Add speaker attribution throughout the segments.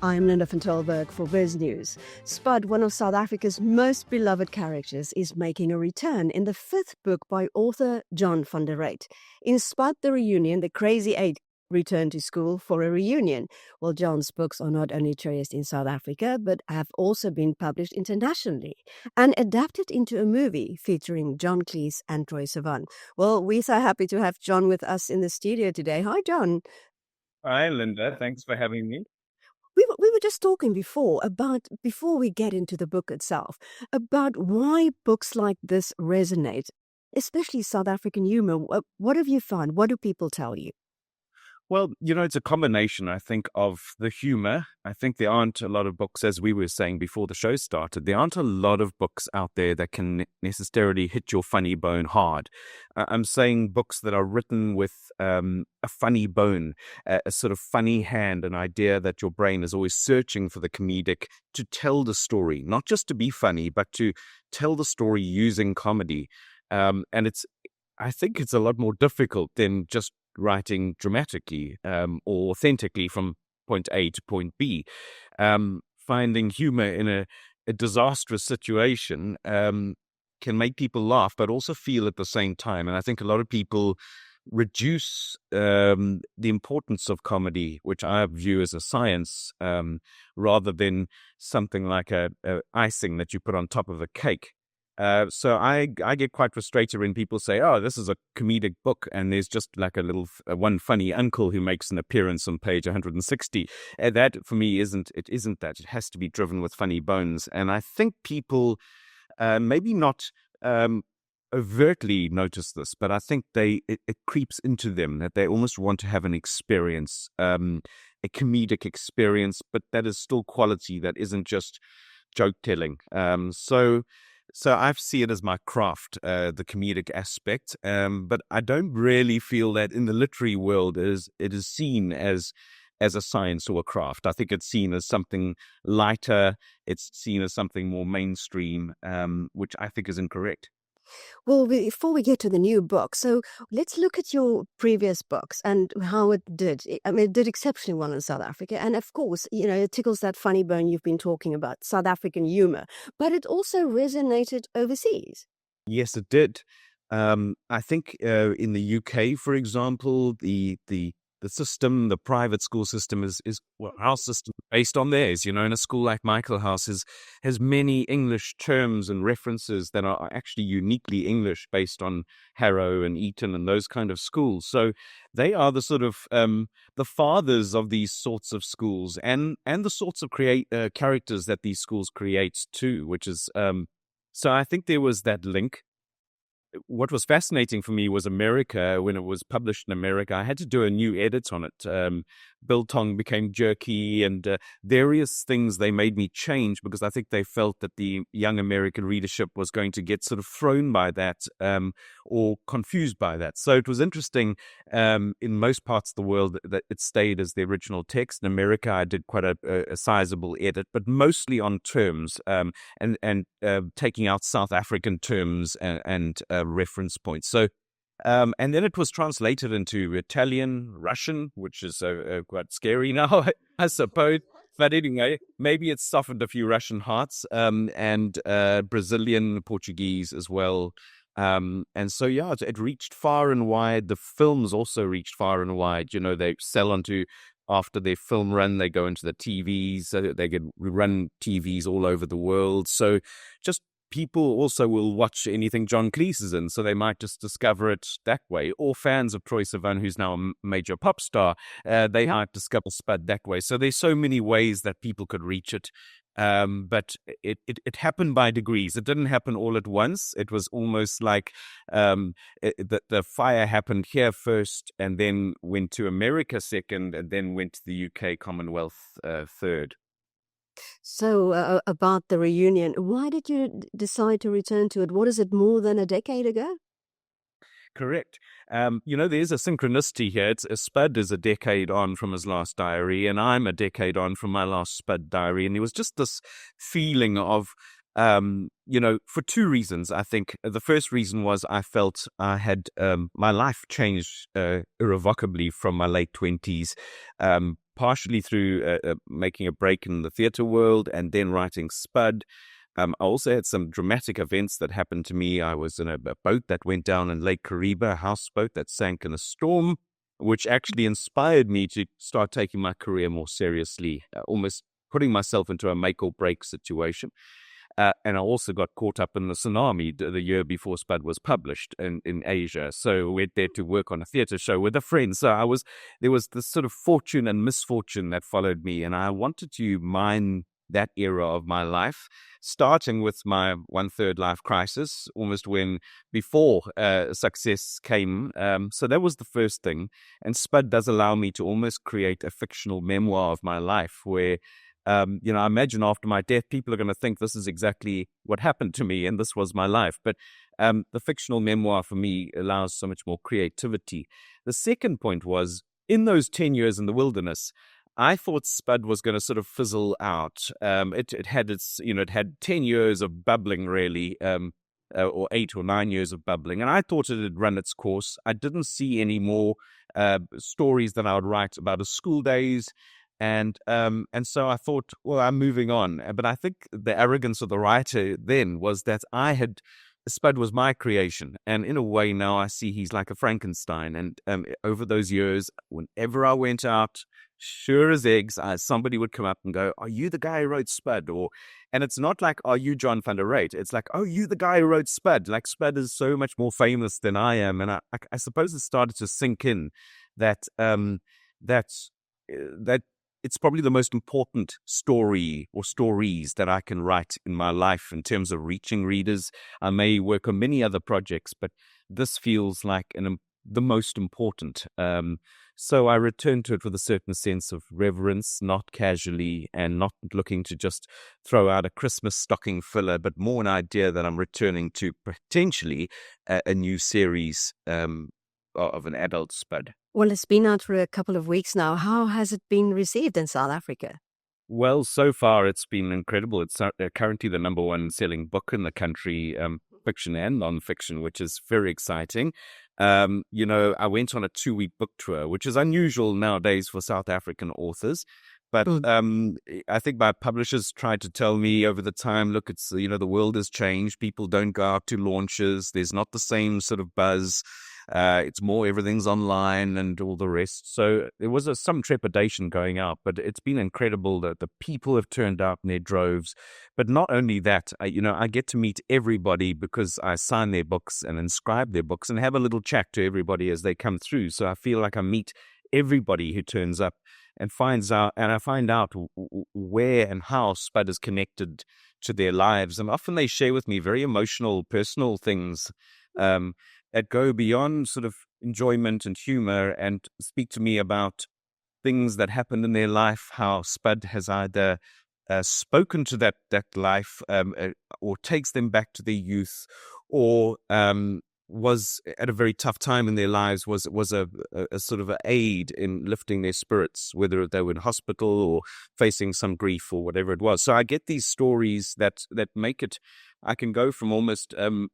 Speaker 1: I'm Linda van Tilburg for BizNews. Spud, one of South Africa's most beloved characters, is making a return in the fifth book by author John van der Ruit. In Spud the Reunion, the Crazy Eight return to school for a reunion. Well, John's books are not only cherished in South Africa, but have also been published internationally and adapted into a movie featuring John Cleese and Troye Sivan. Well, we're so happy to have John with us in the studio today. Hi, John.
Speaker 2: Hi, Linda. Thanks for having me.
Speaker 1: We were just talking before we get into the book itself, about why books like this resonate, especially South African humor. What have you found? What do people tell you?
Speaker 2: Well, it's a combination, I think, of the humor. I think there aren't a lot of books, as we were saying before the show started, there aren't a lot of books out there that can necessarily hit your funny bone hard. I'm saying books that are written with a funny bone, a sort of funny hand, an idea that your brain is always searching for the comedic to tell the story, not just to be funny, but to tell the story using comedy. And I think it's a lot more difficult than just writing dramatically or authentically from point A to point B. Finding humor in a disastrous situation can make people laugh, but also feel at the same time. And I think a lot of people reduce the importance of comedy, which I view as a science, rather than something like a icing that you put on top of a cake. So I get quite frustrated when people say, "Oh, this is a comedic book," and there's just like a little one funny uncle who makes an appearance on page 160. And that for me isn't that. It has to be driven with funny bones. And I think people maybe not overtly notice this, but I think it creeps into them that they almost want to have an experience, a comedic experience, but that is still quality, that isn't just joke telling. So I see it as my craft, the comedic aspect, but I don't really feel that in the literary world it is seen as a science or a craft. I think it's seen as something lighter. It's seen as something more mainstream, which I think is incorrect.
Speaker 1: Well, before we get to the new book, so let's look at your previous books and how it did. I mean, it did exceptionally well in South Africa. And of course, it tickles that funny bone you've been talking about, South African humor. But it also resonated overseas.
Speaker 2: Yes, it did. I think in the UK, for example, the system, the private school system is well, our system based on theirs. In a school like Michael House has many English terms and references that are actually uniquely English, based on Harrow and Eton and those kind of schools. So they are the sort of the fathers of these sorts of schools and the sorts of characters that these schools create too, which is so I think there was that link. What was fascinating for me was America. When it was published in America, I had to do a new edit on it. Biltong became jerky, and various things they made me change because I think they felt that the young American readership was going to get sort of thrown by that or confused by that. So it was interesting. In most parts of the world, that it stayed as the original text. In America, I did quite a sizable edit, but mostly on terms and taking out South African terms and reference points. So. And then it was translated into Italian, Russian, which is quite scary now, I suppose. But anyway, maybe it's softened a few Russian hearts, and Brazilian, Portuguese as well. And so, yeah, it reached far and wide. The films also reached far and wide. They sell onto, after their film run, they go into the TVs. So they could run TVs all over the world. So just people also will watch anything John Cleese is in, so they might just discover it that way. Or fans of Troye Sivan, who's now a major pop star, they might discover Spud that way. So there's so many ways that people could reach it. But it happened by degrees. It didn't happen all at once. It was almost like the fire happened here first, and then went to America second, and then went to the UK Commonwealth third.
Speaker 1: So about the reunion, why did you decide to return to it? What is it, more than a decade ago?
Speaker 2: Correct. There's a synchronicity here. Spud is a decade on from his last diary, and I'm a decade on from my last Spud diary. And there was just this feeling of for two reasons. I think the first reason was I felt I had my life changed irrevocably from my late 20s, partially through making a break in the theatre world and then writing Spud. I also had some dramatic events that happened to me. I was in a boat that went down in Lake Kariba, a houseboat that sank in a storm, which actually inspired me to start taking my career more seriously, almost putting myself into a make or break situation. And I also got caught up in the tsunami the year before Spud was published in Asia. So we went there to work on a theatre show with a friend. So there was this sort of fortune and misfortune that followed me. And I wanted to mine that era of my life, starting with my 1/3 life crisis, almost when before success came. So that was the first thing. And Spud does allow me to almost create a fictional memoir of my life where I imagine after my death, people are going to think this is exactly what happened to me and this was my life. But the fictional memoir for me allows so much more creativity. The second point was, in those 10 years in the wilderness, I thought Spud was going to sort of fizzle out. It had 10 years of bubbling, really, or 8 or 9 years of bubbling. And I thought it had run its course. I didn't see any more stories that I would write about his school days. And so I thought, well, I'm moving on. But I think the arrogance of the writer then was that Spud was my creation. And in a way now I see he's like a Frankenstein. And over those years, whenever I went out, sure as eggs, somebody would come up and go, "Are you the guy who wrote Spud?" And it's not like, "Are you John van der Reet?" It's like, "Oh, you the guy who wrote Spud." Like Spud is so much more famous than I am. And I suppose it started to sink in that that it's probably the most important story or stories that I can write in my life in terms of reaching readers. I may work on many other projects, but this feels like the most important. So I return to it with a certain sense of reverence, not casually and not looking to just throw out a Christmas stocking filler, but more an idea that I'm returning to potentially a new series of an adult Spud.
Speaker 1: Well, it's been out for a couple of weeks now. How has it been received in South Africa?
Speaker 2: Well, so far it's been incredible. It's currently the number one selling book in the country, fiction and non-fiction, which is very exciting. I went on a 2-week book tour, which is unusual nowadays for South African authors. But I think my publishers tried to tell me over the time, look, it's, the world has changed. People don't go out to launches. There's not the same sort of buzz. It's more everything's online and all the rest. So there was some trepidation going out, but it's been incredible that the people have turned out in their droves. But not only that, I get to meet everybody because I sign their books and inscribe their books and have a little chat to everybody as they come through. So I feel like I meet everybody who turns up and I find out where and how Spud is connected to their lives. And often they share with me very emotional, personal things that go beyond sort of enjoyment and humor and speak to me about things that happened in their life, how Spud has either spoken to that life or takes them back to their youth, or was at a very tough time in their lives, was a sort of an aid in lifting their spirits, whether they were in hospital or facing some grief or whatever it was. So I get these stories that make it, I can go from almost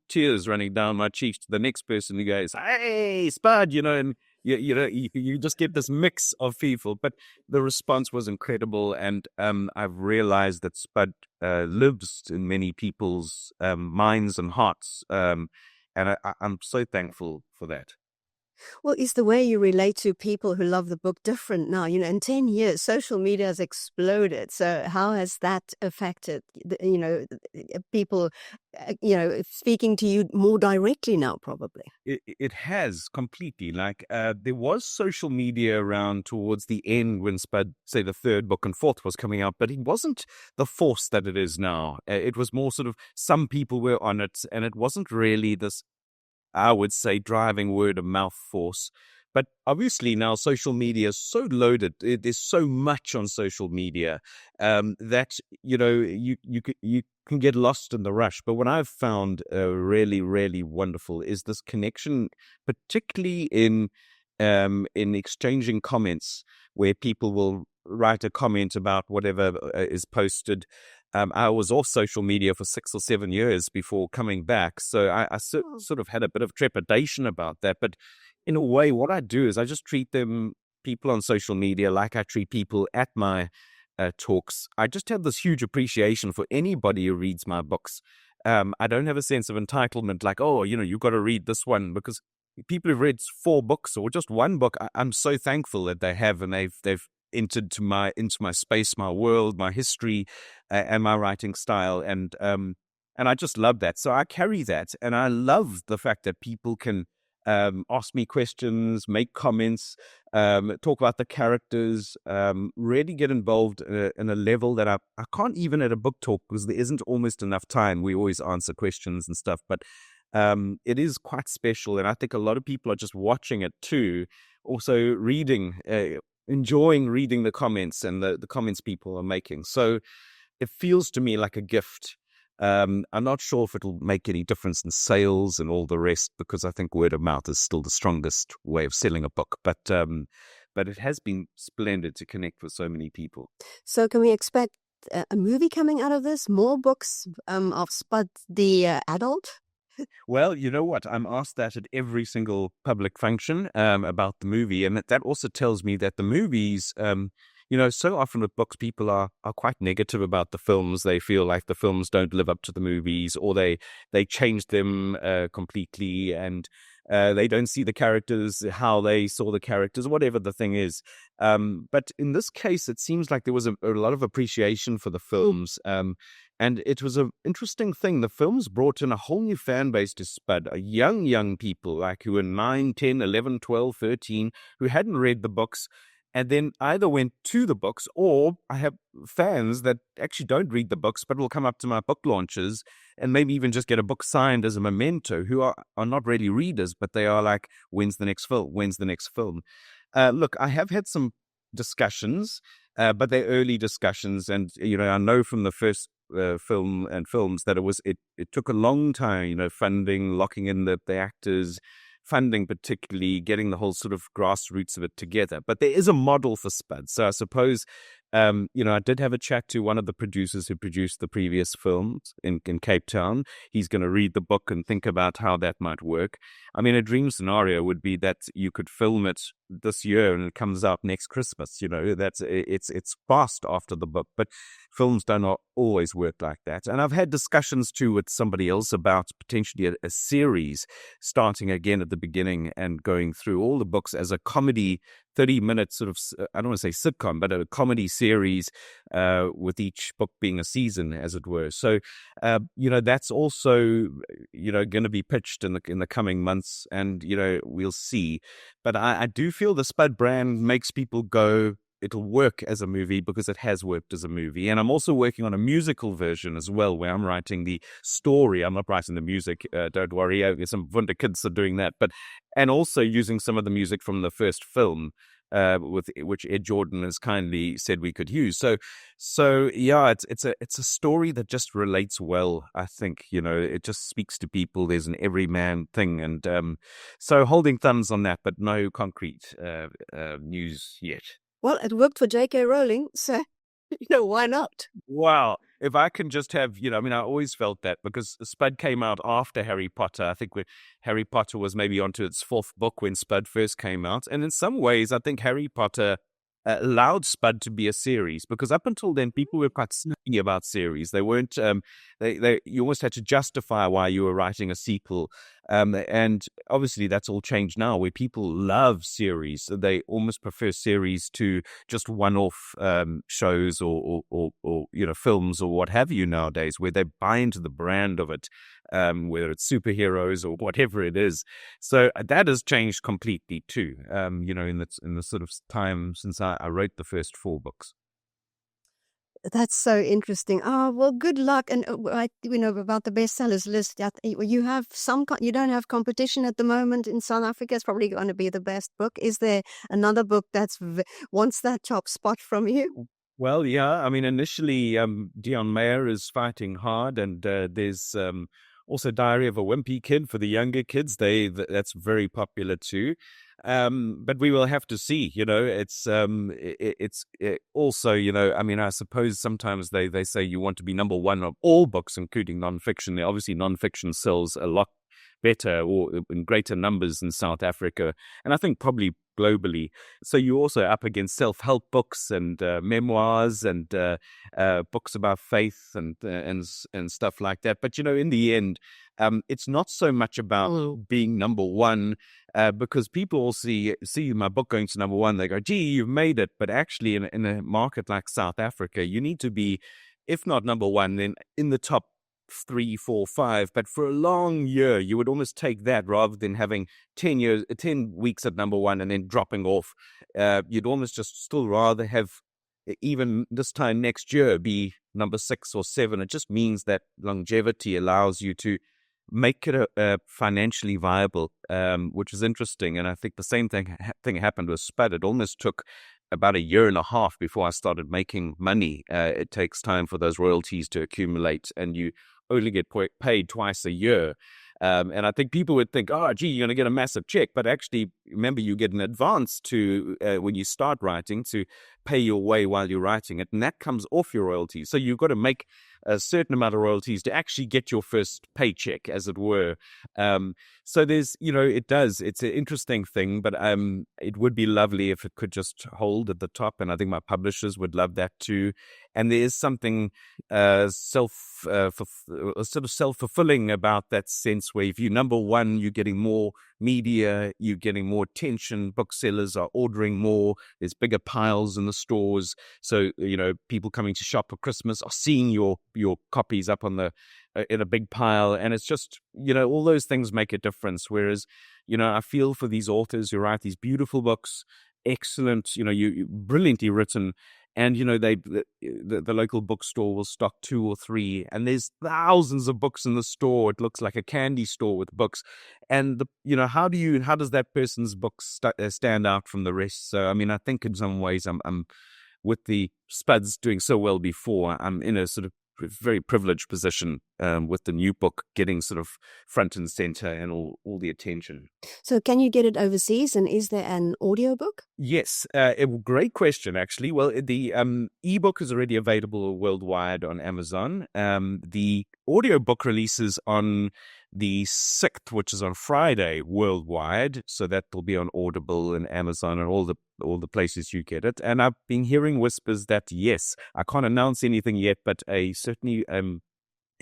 Speaker 2: tears running down my cheeks to the next person who goes, "Hey, Spud," and you just get this mix of people. But the response was incredible, and I've realized that Spud lives in many people's minds and hearts. And I'm so thankful for that.
Speaker 1: Well, is the way you relate to people who love the book different now? In 10 years, social media has exploded. So how has that affected, people, speaking to you more directly now, probably?
Speaker 2: It has completely. Like there was social media around towards the end when Spud, say the third book and fourth was coming out, but it wasn't the force that it is now. It was more sort of some people were on it, and it wasn't really this, I would say, driving word of mouth force. But obviously now social media is so loaded. There's so much on social media that, you can get lost in the rush. But what I've found really, really wonderful is this connection, particularly in exchanging comments where people will write a comment about whatever is posted. I was off social media for 6 or 7 years before coming back. So I sort of had a bit of trepidation about that. But in a way, what I do is I just treat people on social media like I treat people at my talks. I just have this huge appreciation for anybody who reads my books. I don't have a sense of entitlement like, oh, you've got to read this one, because people who've read 4 books or just one book, I'm so thankful that they have, and they've entered into my space, my world, my history, and my writing style, and I just love that. So I carry that, and I love the fact that people can ask me questions, make comments, talk about the characters, really get involved in a level that I can't even at a book talk, because there isn't almost enough time. We always answer questions and stuff, but it is quite special, and I think a lot of people are just watching it too, also reading, enjoying reading the comments and the comments people are making. So it feels to me like a gift. I'm not sure if it'll make any difference in sales and all the rest, because I think word of mouth is still the strongest way of selling a book. But it has been splendid to connect with so many people.
Speaker 1: So can we expect a movie coming out of this? More books of Spud the adult?
Speaker 2: Well, you know what? I'm asked that at every single public function about the movie. And that also tells me that the movies, so often with books, people are quite negative about the films. They feel like the films don't live up to the movies, or they change them completely, and they don't see the characters how they saw the characters, whatever the thing is. But in this case, it seems like there was a lot of appreciation for the films. And it was an interesting thing. The films brought in a whole new fan base to Spud, young people, like who were 9, 10, 11, 12, 13, who hadn't read the books, and then either went to the books, or I have fans that actually don't read the books, but will come up to my book launches and maybe even just get a book signed as a memento, who are not really readers, but they are like, when's the next film? When's the next film? Look, I have had some discussions, but they're early discussions. And, I know from the first films that it took a long time, funding, locking in the actors, funding particularly, getting the whole sort of grassroots of it together. But there is a model for Spud. So I suppose, I did have a chat to one of the producers who produced the previous films in Cape Town. He's going to read the book and think about how that might work. I mean, a dream scenario would be that you could film it this year and it comes out next Christmas. It's fast after the book, but films do not always work like that. And I've had discussions too with somebody else about potentially a series starting again at the beginning and going through all the books as a comedy, 30-minute sort of, I don't want to say sitcom, but a comedy series with each book being a season, as it were. So, that's also, going to be pitched in the coming months, and, we'll see. But I do feel the Spud brand makes people go, it'll work as a movie because it has worked as a movie. And I'm also working on a musical version as well, where I'm writing the story. I'm not writing the music, don't worry. There's some wonder kids are doing that. And also using some of the music from the first film, with which Ed Jordan has kindly said we could use. So yeah, it's a story that just relates well. I think, it just speaks to people. There's an everyman thing. And so holding thumbs on that, but no concrete news yet.
Speaker 1: Well, it worked for J.K. Rowling, so, why not?
Speaker 2: Wow. If I can just have, I always felt that, because Spud came out after Harry Potter. I think Harry Potter was maybe onto its 4th book when Spud first came out. And in some ways, I think Harry Potter allowed Spud to be a series, because up until then, people were quite snippy about series. They weren't, you almost had to justify why you were writing a sequel. And obviously that's all changed now, where people love series. So they almost prefer series to just one-off shows or films or what have you nowadays, where they buy into the brand of it, whether it's superheroes or whatever it is. So that has changed completely too, in the sort of time since I wrote the first 4 books.
Speaker 1: That's so interesting. Oh, well, good luck. And about the bestsellers list, you have you don't have competition at the moment in South Africa. It's probably going to be the best book. Is there another book that's wants that top spot from you?
Speaker 2: Well, yeah. I mean, initially, Dion Meyer is fighting hard, and there's Also, Diary of a Wimpy Kid for the younger kids. That's very popular too. But we will have to see. It's also, I mean, I suppose sometimes they say you want to be number one of all books, including nonfiction. Obviously, nonfiction sells a lot better or in greater numbers in South Africa, and I think probably globally. So you're also up against self-help books and memoirs and books about faith and stuff like that. But in the end, it's not so much about being number one, because people all see my book going to number one. They go, "Gee, you've made it!" But actually, in a market like South Africa, you need to be, if not number one, then in the top 3, 4, 5. But for a long year, you would almost take that rather than having 10 weeks at number one and then dropping off. You'd almost just still rather have, even this time next year, be number 6 or 7. It just means that longevity allows you to make it financially viable, which is interesting. And I think the same thing happened with Spud. It almost took about a year and a half before I started making money. It takes time for those royalties to accumulate, and you only get paid twice a year. And I think people would think, "Oh, gee, you're going to get a massive check." But actually, remember, you get an advance to when you start writing to pay your way while you're writing it. And that comes off your royalties. So you've got to make a certain amount of royalties to actually get your first paycheck, as it were. So there's, it's an interesting thing, but it would be lovely if it could just hold at the top. And I think my publishers would love that too. And there is something sort of self-fulfilling about that sense where if you're number one, you're getting more media, you're getting more attention, booksellers are ordering more, there's bigger piles in the stores. So, people coming to shop for Christmas are seeing your copies up on in a big pile. And it's just, all those things make a difference. Whereas, I feel for these authors who write these beautiful books, excellent, you brilliantly written. And, the local bookstore will stock 2 or 3, and there's thousands of books in the store. It looks like a candy store with books. And, how does that person's books stand out from the rest? So, I mean, I think in some ways I'm with the Spuds doing so well before, I'm in a sort of very privileged position with the new book getting sort of front and center and all the attention.
Speaker 1: So can you get it overseas, and is there an audiobook?
Speaker 2: Yes, a great question, actually. Well, the ebook is already available worldwide on Amazon. The audiobook releases on the 6th, which is on Friday, worldwide. So that will be on Audible and Amazon and all the places you get it. And I've been hearing whispers that, yes, I can't announce anything yet, but certainly a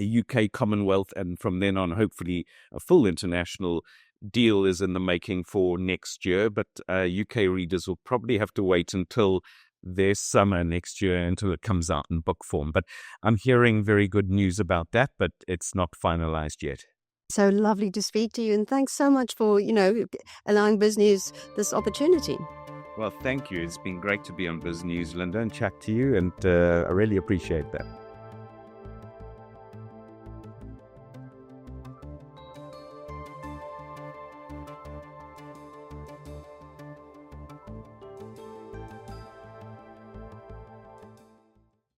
Speaker 2: UK Commonwealth, and from then on, hopefully a full international deal is in the making for next year. But UK readers will probably have to wait until their summer next year until it comes out in book form. But I'm hearing very good news about that, but it's not finalized yet.
Speaker 1: So lovely to speak to you, and thanks so much for, allowing BizNews this opportunity.
Speaker 2: Well, thank you. It's been great to be on BizNews, Linda, and chat to you, and I really appreciate that.